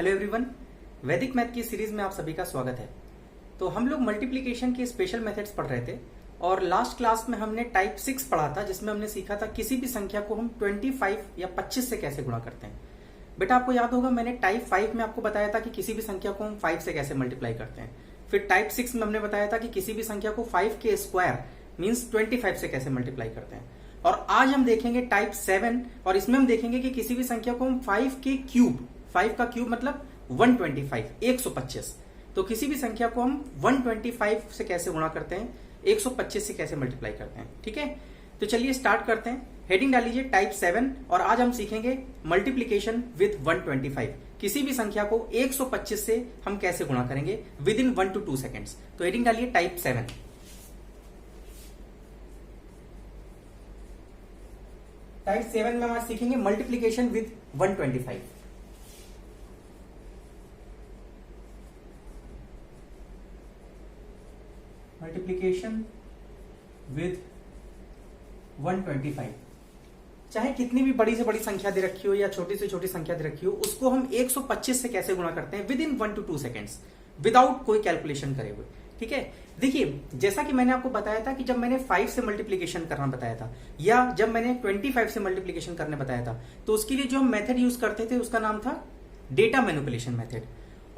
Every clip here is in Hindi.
हेलो एवरीवन, वैदिक मैथ की सीरीज में आप सभी का स्वागत है। तो हम लोग मल्टीप्लिकेशन के स्पेशल मेथड्स पढ़ रहे थे और लास्ट क्लास में हमने टाइप 6 पढ़ा था, जिसमें हमने सीखा था किसी भी संख्या को हम 25 या 25 से कैसे गुणा करते हैं। बेटा आपको याद होगा, मैंने टाइप 5 में आपको बताया था कि किसी भी संख्या को हम 5 से कैसे मल्टीप्लाई करते हैं। फिर टाइप 6 में हमने बताया था कि किसी भी संख्या को 5 के स्क्वायर मीन्स 25 से कैसे मल्टीप्लाई करते हैं। और आज हम देखेंगे टाइप 7 और इसमें हम देखेंगे कि किसी भी संख्या को हम 5 के क्यूब, 5 का क्यूब मतलब 125, 125। तो किसी भी संख्या को हम 125 से कैसे गुणा करते हैं, 125 से कैसे मल्टीप्लाई करते हैं। ठीक है, तो चलिए स्टार्ट करते हैं। हेडिंग डालीजिए टाइप 7 और आज हम सीखेंगे मल्टीप्लीकेशन विद 125। किसी भी संख्या को 125 से हम कैसे गुणा करेंगे विद इन 1 to 2 सेकेंड्स। तो हेडिंग डालिए टाइप 7। टाइप 7 में हम आज सीखेंगे मल्टीप्लीकेशन विद 125। Multiplication with 125। चाहे कितनी भी बड़ी से बड़ी संख्या दे रखी हो या छोटी से छोटी संख्या दे रखी हो, उसको हम 125 से कैसे गुणा करते हैं with in 1 to 2 seconds, without कोई कैलकुलेशन करे हुए। ठीक है, देखिए जैसा कि मैंने आपको बताया था कि जब मैंने 5 से मल्टीप्लिकेशन करना बताया था या जब मैंने 25 से मल्टीप्लिकेशन करने बताया था, तो उसके लिए जो हम मेथड यूज करते थे उसका नाम था डेटा मैनिपुलेशन मेथड।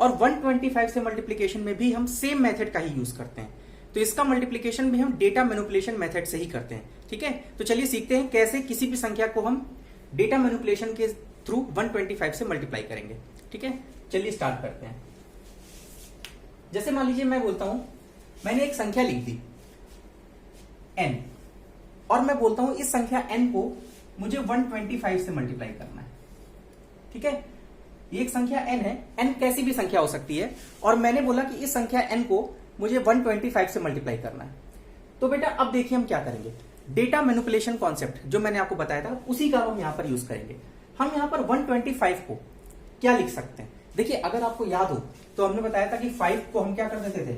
और 125 से मल्टीप्लिकेशन में भी हम सेम मेथड का ही यूज करते हैं। तो इसका मल्टीप्लिकेशन भी हम डेटा मैनिपुलेशन मेथड से ही करते हैं। ठीक है, तो चलिए सीखते हैं कैसे किसी भी संख्या को हम डेटा मैनिपुलेशन के थ्रू 125 से मल्टीप्लाई करेंगे। ठीक है, चलिए स्टार्ट करते हैं। जैसे मान लीजिए मैं बोलता हूं, मैंने एक संख्या लिख दी n और मैं बोलता हूं इस संख्या n को मुझे 125 से मल्टीप्लाई करना है। ठीक है, ये एक संख्या n है, n कैसी भी संख्या हो सकती है और मैंने बोला कि इस संख्या n को मुझे 125 से मल्टीप्लाई करना है। तो बेटा अब देखिए हम क्या करेंगे, डेटा मैनिपुलेशन कॉन्सेप्ट जो मैंने आपको बताया था उसी का हम यहां पर यूज करेंगे। हम यहां पर 125 को क्या लिख सकते हैं, देखिए अगर आपको याद हो तो हमने बताया था कि 5 को हम क्या कर देते थे,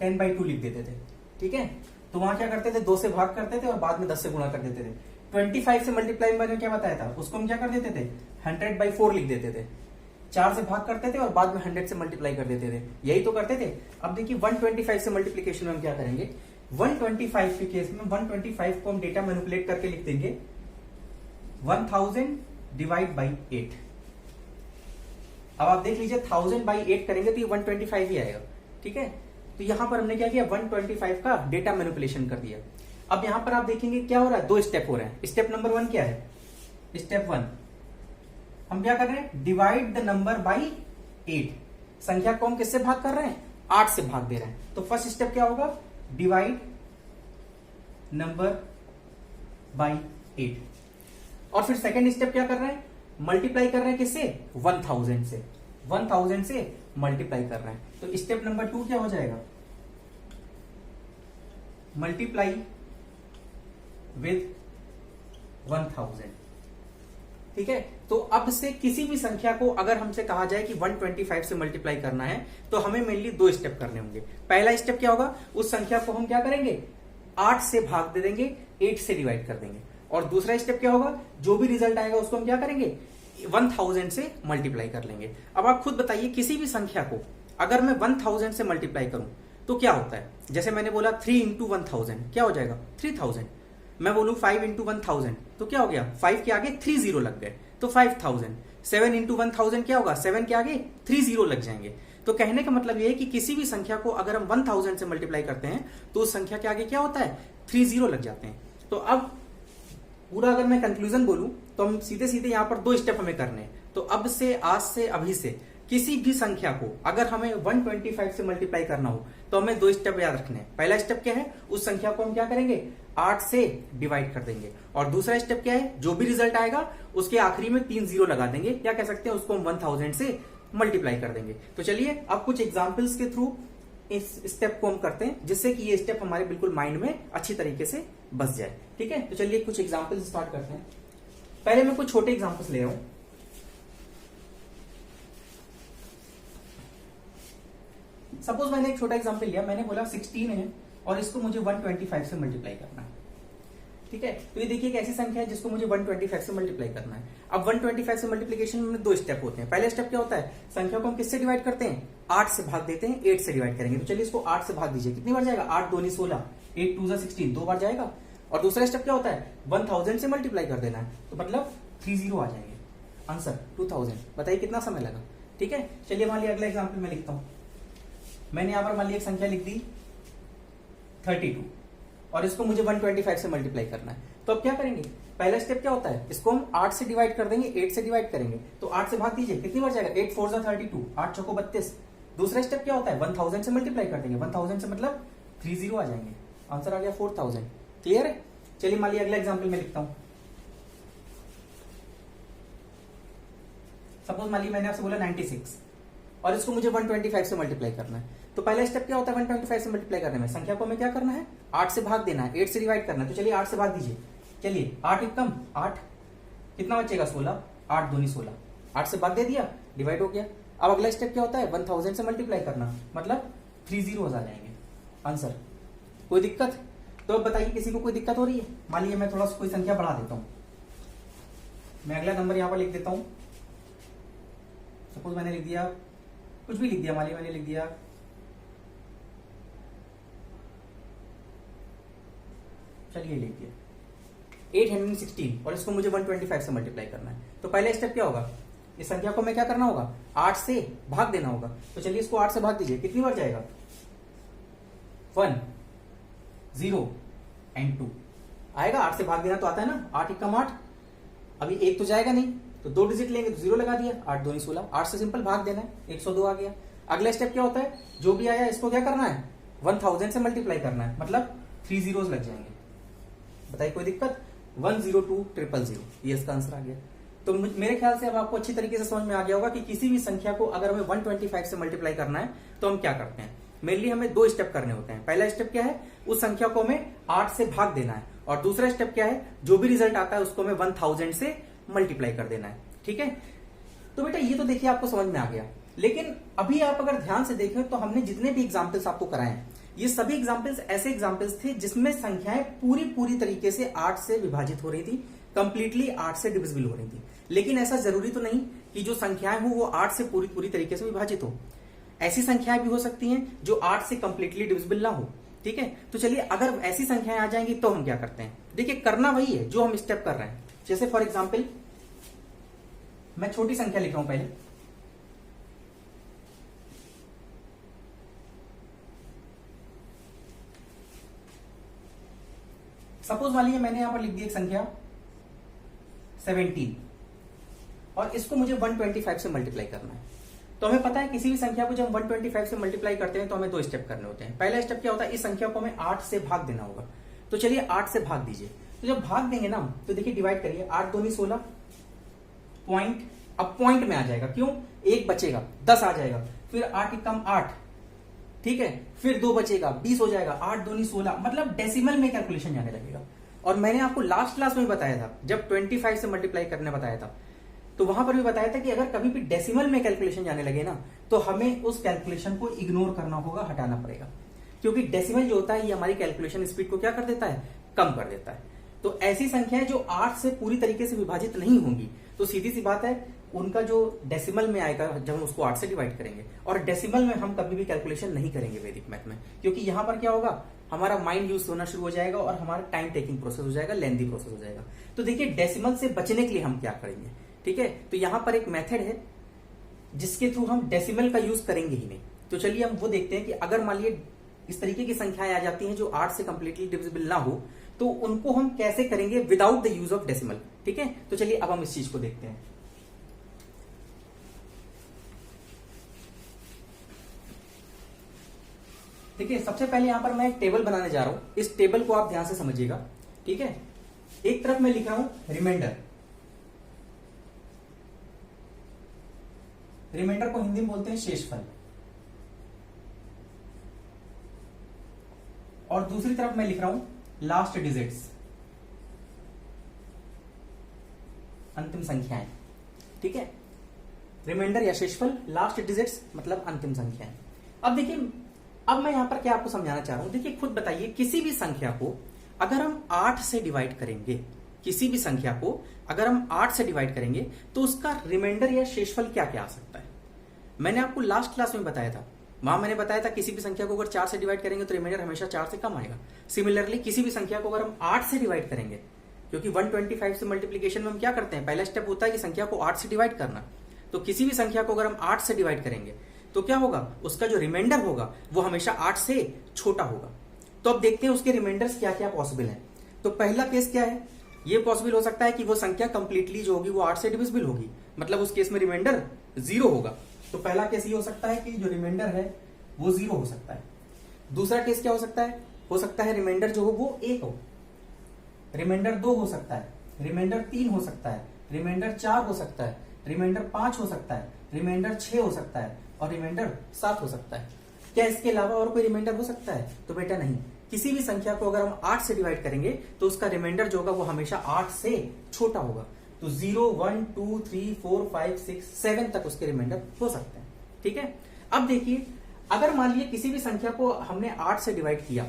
10/2 लिख देते थे। ठीक है, तो वहां क्या करते थे, 2 से भाग करते थे और बाद में 10 से गुणा कर देते थे। 25 से मल्टीप्लाई मैंने क्या बताया था, उसको हम क्या कर देते थे, 100/4 लिख देते थे। 4 से भाग करते थे और बाद में 100 से मल्टीप्लाई कर देते थे, यही तो करते थे। अब देखिए 125 से मल्टीप्लिकेशन में हम क्या करेंगे, 125 के केस में 125 को हम डेटा मैनिपुलेट करके लिख देंगे 1000 डिवाइड बाई 8। अब आप देख लीजिए 1000/8 करेंगे तो ये 125 ही आएगा। ठीक है, तो यहां पर हमने क्या किया, 125 का डेटा मैनिपुलेशन कर दिया। अब यहां पर आप देखेंगे क्या हो रहा है, 2 स्टेप हो रहे हैं। स्टेप नंबर 1 क्या है, स्टेप 1 हम क्या कर रहे हैं, डिवाइड द नंबर बाई 8। संख्या को हम किससे भाग कर रहे हैं, 8 से भाग दे रहे हैं। तो फर्स्ट स्टेप क्या होगा, डिवाइड नंबर बाई 8। और फिर सेकेंड स्टेप क्या कर रहे हैं, मल्टीप्लाई कर रहे हैं किससे, 1000 से, 1000 से मल्टीप्लाई कर रहे हैं। तो स्टेप नंबर 2 क्या हो जाएगा, मल्टीप्लाई विद 1000। ठीक है, तो अब से किसी भी संख्या को अगर हमसे कहा जाए कि 125 से मल्टीप्लाई करना है तो हमें मेनली 2 स्टेप करने होंगे। पहला स्टेप क्या होगा, उस संख्या को हम क्या करेंगे, 8 से भाग दे देंगे, 8 से डिवाइड कर देंगे। और दूसरा स्टेप क्या होगा, जो भी रिजल्ट आएगा उसको हम क्या करेंगे, 1000 से मल्टीप्लाई कर लेंगे। अब आप खुद बताइए किसी भी संख्या को अगर मैं 1000 से मल्टीप्लाई करूं तो क्या होता है। जैसे मैंने बोला 3 into 1000 क्या हो जाएगा, 3000। मैं बोलूं 5 into 1000 तो क्या हो गया, 5 के आगे 3 0 लग गए तो 5000। 7 into 1000 क्या होगा, 7 के आगे 3 0 लग जाएंगे। तो कहने का मतलब यह है कि किसी भी संख्या को अगर हम 1000 से मल्टीप्लाई करते हैं तो उस संख्या के आगे क्या होता है, 3 0 लग जाते हैं। तो अब पूरा अगर मैं कंक्लूजन बोलूं तो हम सीधे सीधे यहां पर 2 स्टेप हमें करने हैं। तो अब से, आज से, अभी से किसी भी संख्या को अगर हमें 125 से मल्टीप्लाई करना हो तो हमें 2 स्टेप याद रखने हैं। पहला स्टेप क्या है, उस संख्या को हम क्या करेंगे, 8 से डिवाइड कर देंगे। और दूसरा स्टेप क्या है, जो भी रिजल्ट आएगा उसके आखिरी में 3 0 लगा देंगे, क्या कह सकते हैं, उसको हम 1000 से मल्टीप्लाई कर देंगे। तो चलिए अब कुछ एग्जाम्पल्स के थ्रू इस स्टेप को हम करते हैं जिससे कि ये स्टेप हमारे बिल्कुल माइंड में अच्छी तरीके से बस जाए। ठीक है, तो चलिए कुछ एग्जाम्पल्स स्टार्ट करते हैं। पहले मैं कुछ छोटे एग्जाम्पल्स ले रहा हूं। सपोज मैंने एक छोटा एग्जाम्पल लिया, मैंने बोला 16 है और इसको मुझे 125 से मल्टीप्लाई करना है। ठीक है। तो ये देखिए एक ऐसी संख्या है जिसको मुझे 125 से मल्टीप्लाई करना है। अब 125 से मल्टीप्लीकेशन में दो स्टेप होते हैं। पहले स्टेप क्या होता है, संख्या को हम किससे डिवाइड करते हैं, 8 से भाग देते हैं, 8 से डिवाइड करेंगे। तो चलिए इसको 8 से भाग दीजिए, कितनी बार जाएगा, 8 दूनी 16, 8 2 16, 2 बार जाएगा। और दूसरा स्टेप क्या होता है, 1000 से मल्टीप्लाई कर देना है, तो मतलब 30 आ जाएंगे, आंसर 2000। बताइए कितना समय लगा। ठीक है, चलिए मान लिया अगला एग्जाम्पल मैं लिखता हूं। मैंने यहां पर मान लिया एक संख्या लिख दी 32 और इसको मुझे 125 से मल्टीप्लाई करना है। तो अब क्या करेंगे, पहला स्टेप क्या होता है, इसको हम 8 से डिवाइड कर देंगे, 8 से डिवाइड करेंगे तो 8 से भाग दीजिए, कितनी बार जाएगा, 8 4 32, 8 चौको 32। दूसरा स्टेप क्या होता है, 1000 से मल्टीप्लाई कर देंगे, 1000 से मतलब 30 आ जाएंगे, आंसर आ गया 4000। क्लियर है। चलिए मान लिया अगला एग्जाम्पल मैं लिखता हूं। सपोज मान लिया मैंने आपसे बोला 96 और इसको मुझे 125 से मल्टीप्लाई करना है। तो पहला स्टेप क्या होता है 125 से मल्टीप्लाई करने में, संख्या को हमें क्या करना है, 8 से भाग देना है, 8 से डिवाइड करना है। तो चलिए 8 से भाग दीजिए, चलिए 8 एक कम 8, कितना बचेगा 16, 8 दूनी 16, 8 से भाग दे दिया, डिवाइड हो गया। अब अगला स्टेप क्या होता है 1000 से मल्टीप्लाई करना, मतलब 30 आ जाएंगे, आंसर। कोई दिक्कत। तो अब बताइए किसी को कोई दिक्कत हो रही है। मान लीजिए मैं थोड़ा सा कोई संख्या बढ़ा देता हूं, मैं अगला नंबर यहां पर लिख देता हूं। सपोज मैंने लिख दिया, कुछ भी लिख दिया, मान लीजिए मैंने लिख दिया चलिए लिख दिया 816 और इसको मुझे 125 से मल्टीप्लाई करना है। तो पहला स्टेप क्या होगा, इस संख्या को मैं क्या करना होगा, 8 से भाग देना होगा। तो चलिए इसको 8 से भाग दीजिए, कितनी बार जाएगा, 1 0 एंड 2 आएगा। 8 से भाग देना तो आता है ना, 8 एकम 8, अभी एक तो जाएगा नहीं तो 2 डिजिट लेंगे तो 0 लगा दिया, 8 दूनी 16, 8 से सिंपल भाग देना है, 102 आ गया। अगला स्टेप क्या होता है, जो भी आया इसको क्या करना है 1000 से मल्टीप्लाई करना है, मतलब 3 zeros लग जाएंगे। बताइए कोई दिक्कत, 102000, ये इसका आंसर आ गया। तो मेरे ख्याल से अब आपको अच्छी तरीके से समझ में आ गया होगा कि किसी भी संख्या को अगर हमें 125 से मल्टीप्लाई करना है तो हम क्या करते हैं। मेनली हमें 2 स्टेप करने होते हैं। पहला स्टेप क्या है, उस संख्या को हमें 8 से भाग देना है, और दूसरा स्टेप क्या है, जो भी रिजल्ट आता है उसको हमें 1000 से मल्टीप्लाई कर देना है। ठीक है, तो बेटा ये तो देखिए आपको समझ में आ गया। लेकिन अभी आप अगर ध्यान से देखें तो हमने जितने भी एग्जाम्पल्स आपको कराए हैं, ये सभी एग्जाम्पल्स ऐसे एग्जाम्पल्स थे जिसमें संख्याएं पूरी तरीके से 8 से विभाजित हो रही थी, कंप्लीटली 8 से डिविजिबल हो रही थी। लेकिन ऐसा जरूरी तो नहीं कि जो संख्याएं हो वो 8 से पूरी तरीके से विभाजित हो। ऐसी संख्याएं भी हो सकती हैं जो 8 से कंप्लीटली डिविजिबल ना हो। ठीक है, तो चलिए अगर ऐसी संख्याएं आ जाएंगी तो हम क्या करते हैं। देखिए करना वही है जो हम स्टेप कर रहे हैं। जैसे फॉर एग्जाम्पल मैं छोटी संख्या लिख रहा हूं पहले, सपोज मान लीजिए मैंने यहां पर लिख दी एक संख्या 17 और इसको मुझे 125 से मल्टीप्लाई करना है। तो हमें पता है किसी भी संख्या को जब हम 125 से मल्टीप्लाई करते हैं तो हमें 2 स्टेप करने होते हैं। पहला स्टेप क्या होता है, इस संख्या को हमें 8 से भाग देना होगा। तो चलिए 8 से भाग दीजिए। तो जब भाग देंगे ना तो देखिए डिवाइड करिए, 8 दूनी 16, पॉइंट, अब पॉइंट में आ जाएगा, क्यों, 1 बचेगा, 10 आ जाएगा, फिर 8 एकम 8, ठीक है, फिर 2 बचेगा, 20 हो जाएगा, 8 दूनी 16, मतलब डेसिमल में कैलकुलेशन जाने लगेगा। और मैंने आपको लास्ट क्लास में बताया था, जब 25 से मल्टीप्लाई करने बताया था, तो वहां पर भी बताया था कि अगर कभी भी डेसिमल में कैलकुलेशन जाने लगे ना तो हमें उस कैलकुलेशन को इग्नोर करना होगा, हटाना पड़ेगा, क्योंकि डेसिमल जो होता है ये हमारी कैलकुलेशन स्पीड को क्या कर देता है, कम कर देता है। तो ऐसी संख्याएं जो 8 से पूरी तरीके से विभाजित नहीं होंगी तो सीधी सी बात है उनका जो डेसिमल में आएगा जब हम उसको 8 से डिवाइड करेंगे। और डेसिमल में हम कभी भी कैलकुलेशन नहीं करेंगे वैदिक मैथ में, क्योंकि यहां पर क्या होगा, हमारा माइंड यूज होना शुरू हो जाएगा और हमारा टाइम टेकिंग प्रोसेस हो जाएगा, लेंथी प्रोसेस हो जाएगा। तो देखिए डेसिमल से बचने के लिए हम क्या करेंगे, ठीक है, तो यहां पर एक मेथड है जिसके थ्रू हम डेसिमल का यूज करेंगे ही नहीं। तो चलिए हम वो देखते हैं कि अगर मान लीजिए इस तरीके की संख्याएं आ जाती हैं जो 8 से कंप्लीटली डिविजिबल ना हो तो उनको हम कैसे करेंगे without the use of decimal. ठीक है, तो चलिए अब हम इस चीज को देखते हैं। देखिए सबसे पहले यहां पर मैं एक टेबल बनाने जा रहा हूं, इस टेबल को आप ध्यान से समझिएगा। ठीक है, एक तरफ मैं लिख रहा हूं रिमाइंडर, रिमाइंडर को हिंदी में बोलते हैं शेषफल, और दूसरी तरफ मैं लिख रहा हूं लास्ट डिजिट्स, अंतिम संख्याएं। ठीक है, रिमाइंडर या शेषफल, लास्ट डिजिट्स मतलब अंतिम संख्याएं। अब देखिए, अब मैं यहां पर क्या आपको समझाना चाह रहा हूं, देखिए खुद बताइए किसी भी संख्या को अगर हम 8 से डिवाइड करेंगे किसी भी संख्या को, अगर हम 8 से डिवाइड करेंगे तो उसका रिमाइंडर या शेषफल क्या क्या आ सकता है। मैंने आपको लास्ट क्लास में बताया था, वहां मैंने बताया था किसी भी संख्या को अगर 4 से डिवाइड करेंगे तो रिमाइंडर हमेशा 4 से कम आएगा। सिमिलरली किसी भी संख्या को अगर हम 8 से डिवाइड करेंगे, क्योंकि 125 से मल्टीप्लीकेशन में हम क्या करते हैं, पहला स्टेप होता है कि संख्या को 8 से डिवाइड करना। तो किसी भी संख्या को अगर हम 8 से डिवाइड करेंगे तो क्या होगा, उसका जो रिमाइंडर होगा वो हमेशा 8 से छोटा होगा। तो अब देखते हैं उसके रिमाइंडर्स क्या क्या पॉसिबल है। तो पहला केस क्या है, ये पॉसिबल हो सकता है कि वो संख्या कंप्लीटली जो होगी वो 8 से डिविजिबल होगी, मतलब उस केस में रिमाइंडर 0 होगा। तो पहला केस ये हो सकता है कि जो रिमाइंडर है वो 0 हो सकता है। दूसरा केस क्या हो सकता है रिमाइंडर जो हो वो 1 हो, रिमाइंडर 2 हो सकता है, रिमाइंडर 3 हो सकता है, रिमाइंडर 4 हो सकता है, रिमाइंडर 5 हो सकता है, रिमाइंडर 6 हो सकता है और रिमाइंडर 7 हो सकता है। क्या इसके अलावा और कोई रिमाइंडर हो सकता है? तो बेटा नहीं। किसी भी संख्या को अगर हम 8 से डिवाइड करेंगे तो उसका रिमाइंडर जो होगा वो हमेशा 8 से छोटा होगा। तो 0, 1, 2, 3, 4, 5, 6, 7 तक उसके रिमाइंडर हो सकते हैं। ठीक है, अब देखिए अगर मान लीजिए किसी भी संख्या को हमने 8 से डिवाइड किया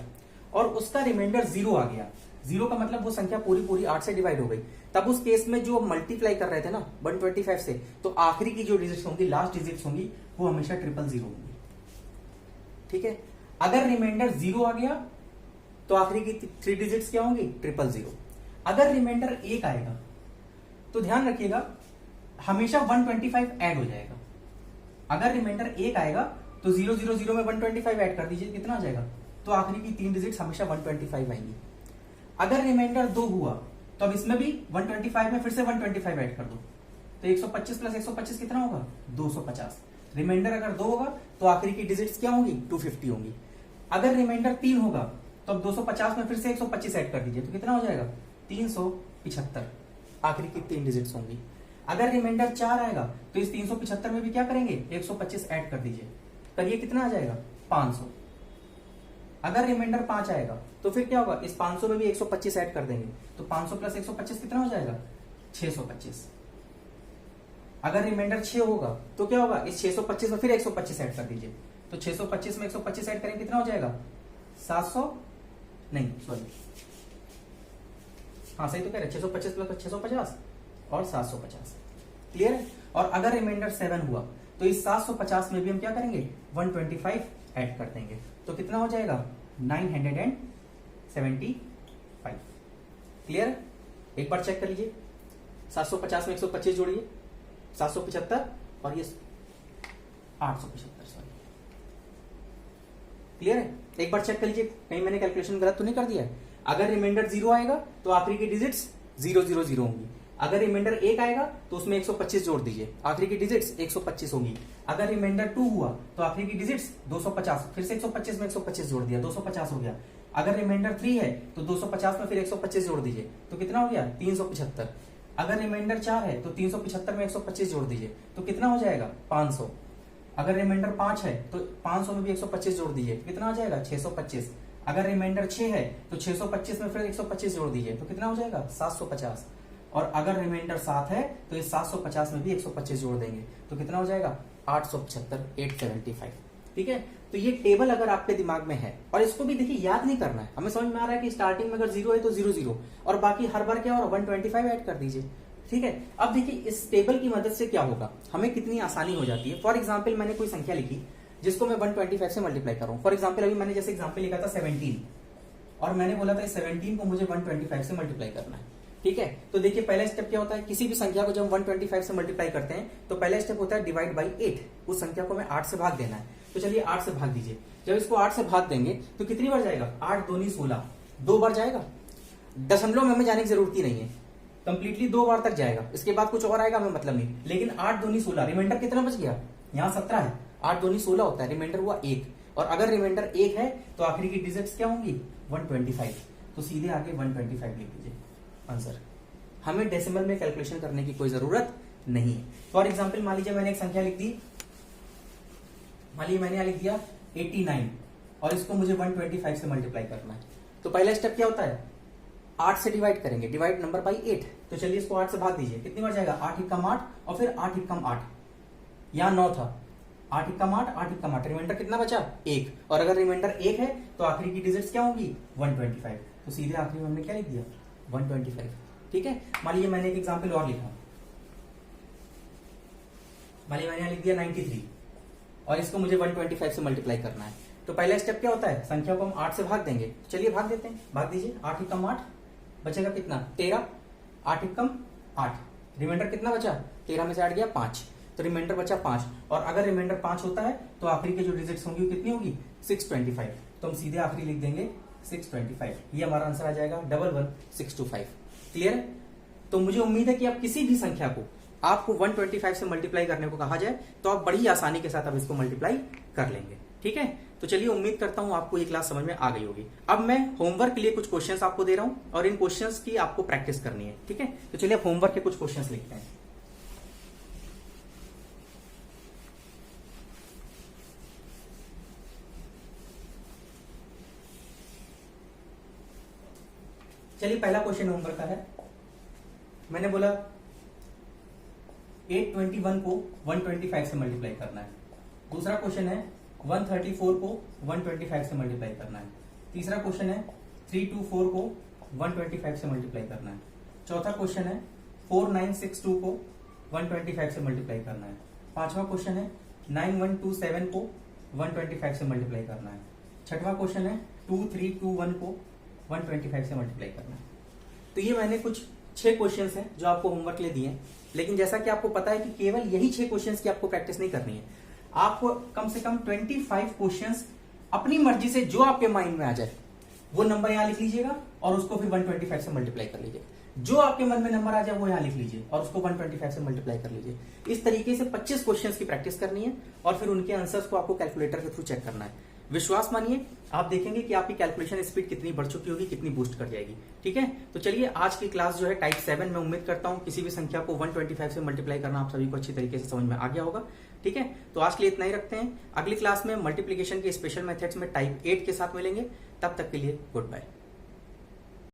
और उसका रिमाइंडर 0 आ गया, 0 का मतलब वो संख्या पूरी 8 से डिवाइड हो गई, तब उस केस में जो मल्टीप्लाई कर रहे थे ना 125 से, तो आखिरी की जो डिजिट्स होंगी, लास्ट डिजिट्स होंगी, वो हमेशा 000 होंगी। ठीक है, अगर रिमाइंडर 0 आ गया तो आखिरी की 3 डिजिट्स क्या होंगी, 000। अगर रिमाइंडर 1 आएगा तो ध्यान रखिएगा हमेशा 125 ऐड हो जाएगा। अगर रिमाइंडर 1 आएगा तो 000 में 125 ऐड कर दीजिए, कितना आ जाएगा, तो आखिरी की 3 डिजिट्स हमेशा 125 आएंगी। अगर रिमाइंडर 2 हुआ तो अब इसमें भी 125 में फिर से 125 ऐड कर दो, तो 125 प्लस 125 कितना होगा, 250। रिमाइंडर अगर 2 होगा तो आखिरी की डिजिट्स क्या होंगी, 250 होंगी। अगर रिमाइंडर 3 होगा तो अब 250 में फिर से 125 ऐड कर दीजिए, तो कितना हो जाएगा, 375। आखिरी की 3 डिजिट्स होंगी। अगर रिमाइंडर 4 आएगा तो इस 375 में भी क्या करेंगे, 125 ऐड कर दीजिए, करिए कितना आ जाएगा, 500। अगर रिमाइंडर 5 आएगा तो फिर क्या होगा, इस 500 में भी 125 ऐड कर देंगे, तो 500 प्लस 125 कितना हो जाएगा, 625। अगर रिमाइंडर 6 होगा तो क्या होगा, इस 625 में फिर 125 ऐड कर दीजिए, तो 625 में 125 ऐड करेंगे कितना हो जाएगा, 700 नहीं सॉरी, हाँ सही तो कह रहे, 625 प्लस 650 और 750। क्लियर है। और अगर रिमाइंडर 7 हुआ तो इस 750 में भी हम क्या करेंगे, 125 ऐड कर देंगे, तो कितना हो जाएगा, 975। क्लियर है। एक बार चेक कर लीजिए, 750 में 125 जोड़िए, 775 और ये 875, सॉरी। क्लियर है। एक बार चेक कर लीजिए कहीं मैंने कैलकुलेशन गलत तो नहीं कर दिया है। अगर रिमाइंडर 0 आएगा तो आखिरी की डिजिट्स 000 होंगी। अगर रिमाइंडर 1 आएगा तो उसमें 125 जोड़ दीजिए, आखिरी की डिजिट्स 125 होगी। अगर रिमाइंडर 2 हुआ तो आखिरी की डिजिट्स 250, फिर से 125 में 125 जोड़ दिया, 250 हो गया। अगर रिमाइंडर 3 है तो 250 में फिर 125 जोड़ दीजिए, तो कितना हो गया, 375। अगर रिमाइंडर 4 है तो 375 में 125 जोड़ दीजिए, तो कितना हो जाएगा, 500। अगर रिमाइंडर 5 है तो 500 में भी 125 जोड़ दीजिए, तो कितना हो जाएगा, 625। अगर रिमाइंडर 6 है तो 625 में फिर 125 जोड़ दीजिए, तो कितना हो जाएगा, 750। और अगर रिमाइंडर 7 है तो इस 750 में भी 125 जोड़ देंगे, तो कितना हो जाएगा, 875, 875। ठीक है। तो ये टेबल अगर आपके दिमाग में है, और इसको भी देखिए याद नहीं करना है, हमें समझ में आ रहा है कि स्टार्टिंग में अगर 0 है तो 0 और बाकी हर बार क्या हो रहा है, 125 ऐड कर दीजिए। ठीक है। अब देखिए इस टेबल की मदद से क्या होगा, हमें कितनी आसानी हो जाती है। फॉर एग्जाम्पल मैंने कोई संख्या लिखी जिसको मैं 125 से मल्टीप्लाई कर रहा हूं। फॉर एग्जाम्पल अभी मैंने जैसे एग्जाम्पल लिखा था 17 और मैंने बोला था 17 को मुझे 125 से मल्टीप्लाई करना है। ठीक है। तो देखिए पहला स्टेप क्या होता है, किसी भी संख्या को जब हम 125 से मल्टीप्लाई करते हैं तो पहला स्टेप होता है डिवाइड बाई 8। उस संख्या को हमें 8 से भाग देना है, तो चलिए 8 से भाग दीजिए। जब इसको 8 से भाग देंगे तो कितनी बार जाएगा, 8 दूनी 16, 2 बार जाएगा। दशमलव में हमें जाने की जरूरत ही नहीं है, कंप्लीटली 2 बार तक जाएगा, इसके बाद कुछ और आएगा हमें मतलब नहीं। लेकिन 8 दूनी 16, रिमाइंडर कितना बच गया, यहाँ 17 है, 8 दूनी 16 होता है, रिमाइंडर हुआ 1। और अगर रिमाइंडर 1 है तो आखिरी की डिजिट्स क्या होंगी, 125। तो सीधे आगे 125 लिख दीजिए आंसर। हमें डेसिमल में कैलकुलेशन करने की कोई जरूरत नहीं है। फॉर एग्जाम्पल मान लीजिए मैंने एक संख्या लिख दी, मान लीजिए मैंने लिख दिया 89 और इसको मुझे 125 से मल्टीप्लाई करना है। तो पहला स्टेप क्या होता है, 8 से डिवाइड करेंगे, डिवाइड नंबर बाई 8। तो चलिए इसको 8 से भाग दीजिए, कितनी बार जाएगा, 8 एकम 8 और फिर 8 एकम 8, यहां 9 था, 8 एकम 8, 8 एकम 8, रिमाइंडर कितना बचा, 1। और अगर रिमाइंडर 1 है तो आखिरी की डिजिट्स क्या होंगी, 125। तो सीधे आखिरी में हमने क्या लिख दिया 125। ठीक है, मान लीजिए मैंने एक एग्जाम्पल और लिखा, मान लीजिए मैंने लिख दिया 93 और इसको मुझे 125 से मल्टीप्लाई करना है। तो पहला स्टेप क्या होता है, संख्या को हम 8 से भाग देंगे। चलिए भाग देते हैं, भाग दीजिए। 8 एकम 8 बचेगा कितना 13, 8 एकम 8, रिमाइंडर कितना बचा 13 में से 8 गया 5, तो रिमाइंडर बचा 5। और अगर रिमाइंडर 5 होता है तो आखिरी के जो डिजिट्स होंगी कितनी होगी 625। तो हम सीधे आखिरी लिख देंगे 625, ये हमारा आंसर आ जाएगा 11625। क्लियर है? तो मुझे उम्मीद है कि आप किसी भी संख्या को आपको 125 से मल्टीप्लाई करने को कहा जाए तो आप बड़ी आसानी के साथ अब इसको मल्टीप्लाई कर लेंगे। ठीक है, तो चलिए उम्मीद करता हूं आपको ये क्लास समझ में आ गई होगी। अब मैं होमवर्क के लिए कुछ क्वेश्चंस आपको दे रहा हूं और इन क्वेश्चंस की आपको प्रैक्टिस करनी है। ठीक है, तो चलिए अब होमवर्क के कुछ क्वेश्चंस लिखते हैं। चलिए पहला क्वेश्चन होमवर्क का है, मैंने बोला 821 को 125 से मल्टीप्लाई करना है। दूसरा क्वेश्चन है 134 को 125 से मल्टीप्लाई करना है। तीसरा क्वेश्चन है 324 को 125 से मल्टीप्लाई करना है। चौथा क्वेश्चन है 4962 को 125 से मल्टीप्लाई करना है। पांचवा क्वेश्चन है 9127 को 125 से मल्टीप्लाई करना है। छठवां क्वेश्चन है 2321 को 125 से मल्टीप्लाई करना है। तो ये मैंने कुछ 6 क्वेश्चंस हैं जो आपको होमवर्क के लिए दिए हैं, लेकिन जैसा कि आपको पता है कि केवल यही 6 क्वेश्चंस की आपको प्रैक्टिस नहीं करनी है, आपको कम से कम 25 क्वेश्चंस अपनी मर्जी से जो आपके माइंड में आ जाए वो नंबर यहां लिख लीजिएगा और उसको फिर 125 से मल्टीप्लाई कर लीजिए। जो आपके मन में नंबर आ जाए वो यहां लिख लीजिए और उसको 125 से मल्टीप्लाई कर लीजिए। इस तरीके से 25 क्वेश्चंस की प्रैक्टिस करनी है और फिर उनके आंसर्स को आपको कैलकुलेटर के थ्रू चेक करना है। विश्वास मानिए, आप देखेंगे कि आपकी कैलकुलेशन स्पीड कितनी बढ़ चुकी होगी, कितनी बूस्ट कर जाएगी। ठीक है, तो चलिए आज की क्लास जो है टाइप 7 में उम्मीद करता हूं किसी भी संख्या को 125 से मल्टीप्लाई करना आप सभी को अच्छी तरीके से समझ में आ गया होगा। ठीक है, तो आज के लिए इतना ही रखते हैं। अगली क्लास में मल्टीप्लीकेशन के स्पेशल मेथड्स में टाइप 8 के साथ मिलेंगे। तब तक के लिए गुड बाय।